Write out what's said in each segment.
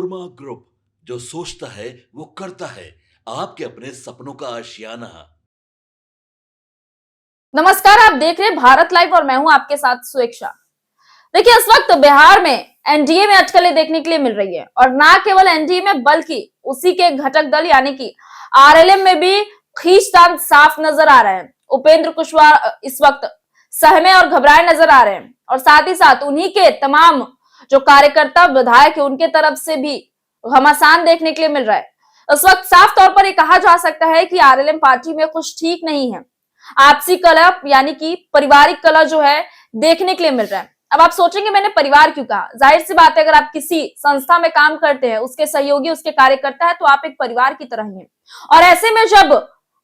नोरमा group, जो सोचता है वो करता है। आपके अपने सपनों का आशियाना। नमस्कार, आप देख रहे हैं भारत लाइव और मैं हूं आपके साथ सुएक्षा। देखिए, इस वक्त बिहार में एनडीए में अटकलें देखने के लिए मिल रही है और ना केवल एनडीए में बल्कि उसी के घटक दल यानी कि आरएलएम में भी खींचतान साफ नजर आ रहे हैं। उपेंद्र कुशवाहा इस वक्त सहमे और घबराए नजर आ रहे हैं और साथ ही साथ उन्हीं के तमाम जो कार्यकर्ता विधायक है उनके तरफ से भी घमासान देखने के लिए मिल रहा है। इस वक्त साफ तौर पर यह कहा जा सकता है कि आरएलएम पार्टी में कुछ ठीक नहीं है। आपसी कलह यानी कि पारिवारिक कलह जो है देखने के लिए मिल रहा है। अब आप सोचेंगे मैंने परिवार क्यों कहा? जाहिर सी बात है, अगर आप किसी संस्था में काम करते हैं, उसके सहयोगी उसके कार्यकर्ता है तो आप एक परिवार की तरह ही हैं। और ऐसे में जब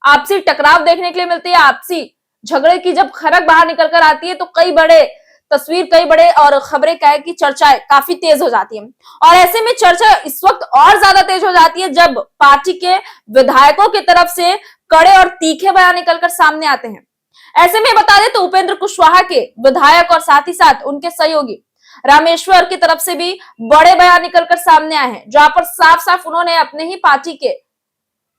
आपसी टकराव देखने के लिए मिलती है, आपसी झगड़े की जब खरक बाहर निकल कर आती है तो कई बड़े और खबरें क्या है कि चर्चाएं काफी तेज हो जाती है। और ऐसे में चर्चा इस वक्त और ज्यादा तेज हो जाती है जब पार्टी के विधायकों की तरफ से कड़े और तीखे बयान निकलकर सामने आते हैं। ऐसे में बता दें तो उपेंद्र कुशवाहा के विधायक और साथ ही साथ उनके सहयोगी रामेश्वर की तरफ से भी बड़े बयान निकलकर सामने आए हैं, जहां पर साफ साफ उन्होंने अपने ही पार्टी के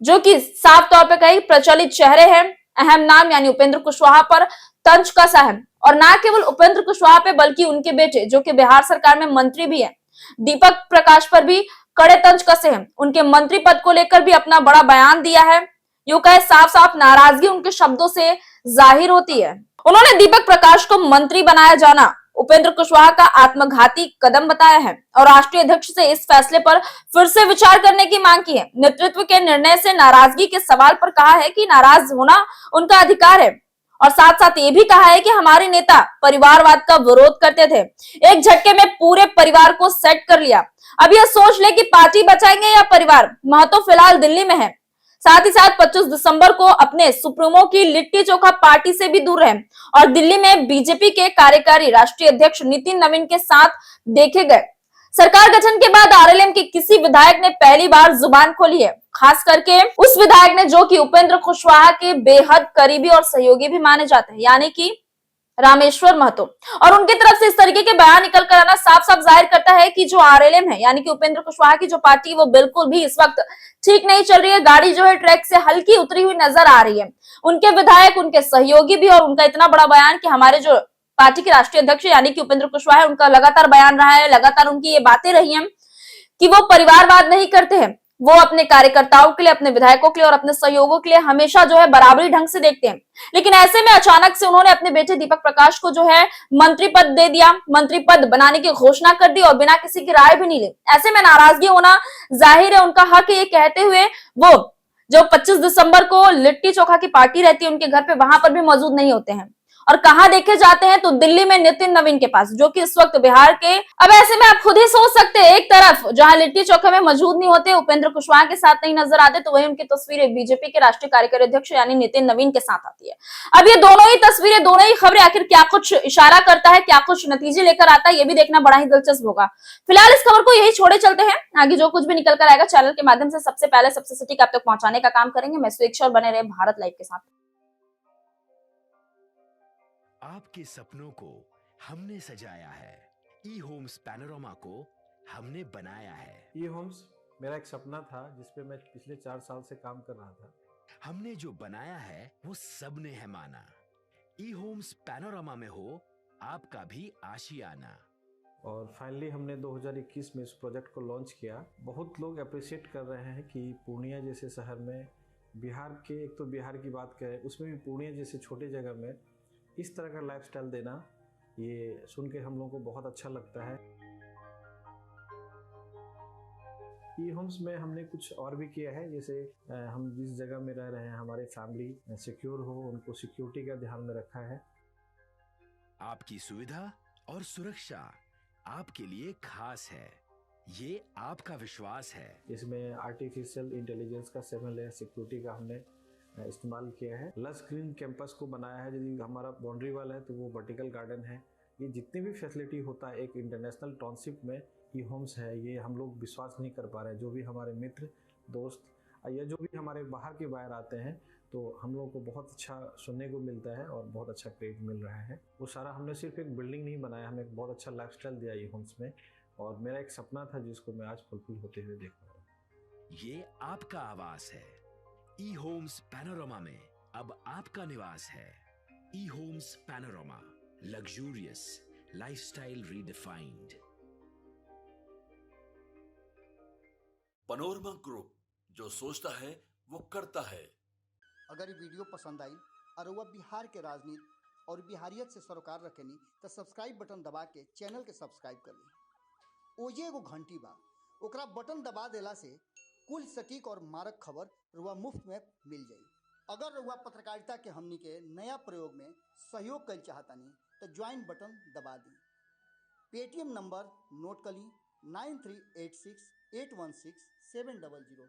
जो कि साफ तौर पर कई प्रचलित चेहरे हैं, अहम नाम यानी उपेंद्र कुशवाहा पर तंज कसा है। और ना केवल उपेंद्र कुशवाहा पे बल्कि उनके बेटे जो कि बिहार सरकार में मंत्री भी है, दीपक प्रकाश पर भी कड़े तंज कसे हैं। उनके मंत्री पद को लेकर भी अपना बड़ा बयान दिया है। यूं कहे साफ साफ नाराजगी उनके शब्दों से जाहिर होती है। उन्होंने दीपक प्रकाश को मंत्री बनाया जाना उपेंद्र कुशवाहा का आत्मघाती कदम बताया है और राष्ट्रीय अध्यक्ष से इस फैसले पर फिर से विचार करने की मांग की है। नेतृत्व के निर्णय से नाराजगी के सवाल पर कहा है कि नाराज होना उनका अधिकार है और साथ साथ ये भी कहा है कि हमारे नेता परिवारवाद का विरोध करते थे, एक झटके में पूरे परिवार को सेट कर लिया। अब यह सोच ले कि पार्टी बचाएंगे या परिवार। महतो फिलहाल दिल्ली में है। साथ ही साथ 25 दिसंबर को अपने सुप्रीमो की लिट्टी चोखा पार्टी से भी दूर रहे और दिल्ली में बीजेपी के कार्यकारी राष्ट्रीय अध्यक्ष नितिन नवीन के साथ देखे गए। सरकार गठन के बाद आरएलएम के किसी विधायक ने पहली बार जुबान खोली है, खास करके उस विधायक ने जो कि उपेंद्र कुशवाहा के बेहद करीबी और सहयोगी भी माने जाते हैं, यानी कि रामेश्वर महतो। और उनकी तरफ से इस तरीके के बयान निकल कर आना साफ साफ जाहिर करता है कि जो आरएलएम है यानी कि उपेंद्र कुशवाहा की जो पार्टी वो बिल्कुल भी इस वक्त ठीक नहीं चल रही है। गाड़ी जो है ट्रैक से हल्की उतरी हुई नजर आ रही है। उनके विधायक उनके सहयोगी भी और उनका इतना बड़ा बयान कि हमारे जो पार्टी के राष्ट्रीय अध्यक्ष यानी कि उपेंद्र कुशवाहा है, उनका लगातार बयान रहा है, लगातार उनकी ये बातें रही हैं कि वो परिवारवाद नहीं करते हैं। वो अपने कार्यकर्ताओं के लिए, अपने विधायकों के लिए और अपने सहयोगों के लिए हमेशा जो है बराबरी ढंग से देखते हैं। लेकिन ऐसे में अचानक से उन्होंने अपने बेटे दीपक प्रकाश को जो है मंत्री पद दे दिया, मंत्री पद बनाने की घोषणा कर दी और बिना किसी की राय भी नहीं ली। ऐसे में नाराजगी होना जाहिर है, उनका हक है। ये कहते हुए वो जो 25 दिसंबर को लिट्टी चोखा की पार्टी रहती है उनके घर पे, वहां पर भी मौजूद नहीं होते हैं और कहां देखे जाते हैं तो दिल्ली में नितिन नवीन के पास, जो कि इस वक्त बिहार के। अब ऐसे में आप खुद ही सोच सकते हैं, एक तरफ जहां लिट्टी चोखा में मौजूद नहीं होते, उपेंद्र कुशवाहा के साथ नहीं नजर आते, तो वही उनकी तस्वीरें बीजेपी के राष्ट्रीय कार्यकारी अध्यक्ष यानी नितिन नवीन के साथ आती है। अब ये दोनों ही तस्वीरें, दोनों ही खबरें आखिर क्या कुछ इशारा करता है, क्या कुछ नतीजे लेकर आता है, ये भी देखना बड़ा ही दिलचस्प होगा। फिलहाल इस खबर को यही छोड़े चलते हैं, आगे जो कुछ भी निकल कर आएगा चैनल के माध्यम से सबसे पहले सबसे सटीक आप तक पहुंचाने का काम करेंगे। मैं सुएक्षा और बने रहे भारत लाइव के साथ। आपके सपनों को हमने सजाया है, ई होम्स पैनोरामा को हमने बनाया है। ई होम्स मेरा एक सपना था जिसपे मैं पिछले 4 साल से काम कर रहा था। हमने जो बनाया है वो सबने है माना। ई होम्स पैनोरामा में हो आपका भी आशियाना। और फाइनली हमने 2021 में इस प्रोजेक्ट को लॉन्च किया। बहुत लोग अप्रिशिएट कर रहे हैं कि पूर्णिया जैसे शहर में, बिहार के, एक तो बिहार की बात करें उसमें भी पूर्णिया जैसे छोटे जगह में इस तरह का लाइफस्टाइल देना, ये सुन के हम लोगों को बहुत अच्छा लगता है। ई होम्स में हमने कुछ और भी किया है, जैसे हम जिस जगह में रह रहे हैं हमारे फैमिली सिक्योर हो, उनको सिक्योरिटी का ध्यान में रखा है। आपकी सुविधा और सुरक्षा आपके लिए खास है, ये आपका विश्वास है। इसमें आर्टिफिशियल इंटेलिजेंस का 7 लेयर सिक्योरिटी का हमने इस्तेमाल किया है। लस ग्रीन कैंपस को बनाया है। यदि हमारा बाउंड्री वाल है तो वो वर्टिकल गार्डन है। ये जितनी भी फैसिलिटी होता है एक इंटरनेशनल टाउनशिप में ई होम्स है, ये हम लोग विश्वास नहीं कर पा रहे हैं। जो भी हमारे मित्र दोस्त या जो भी हमारे बाहर के बाहर आते हैं तो हम लोगों को बहुत अच्छा सुनने को मिलता है और बहुत अच्छा क्रेडिट मिल रहा है। वो सारा हमने सिर्फ एक बिल्डिंग नहीं बनाया, हमें एक बहुत अच्छा लाइफस्टाइल दिया ई होम्स में। और मेरा एक सपना था जिसको मैं आज फुलफिल होते हुए देख रहा हूँ। ये आपका आवास है। ई होम्स पैनोरामा में अब आपका निवास है। E Homes Panorama, luxurious lifestyle redefined. Panorama group, जो सोचता है वो करता है। अगर ये वीडियो पसंद आई और वह बिहार के राजनीति और बिहारियत से सरोकार रखेनी तो सब्सक्राइब बटन दबा के चैनल के सब्सक्राइब कर ली। ओजे एगो घंटी बा, ओकरा बटन दबा देला से कुल सटीक और मारक खबर रुआ मुफ्त में मिल जाई। अगर रुआ पत्रकारिता के हमनी के नया प्रयोग में सहयोग कर चाहतानी तो ज्वाइन बटन दबा दी। पेटीएम नंबर नोट कर ली 9386816700।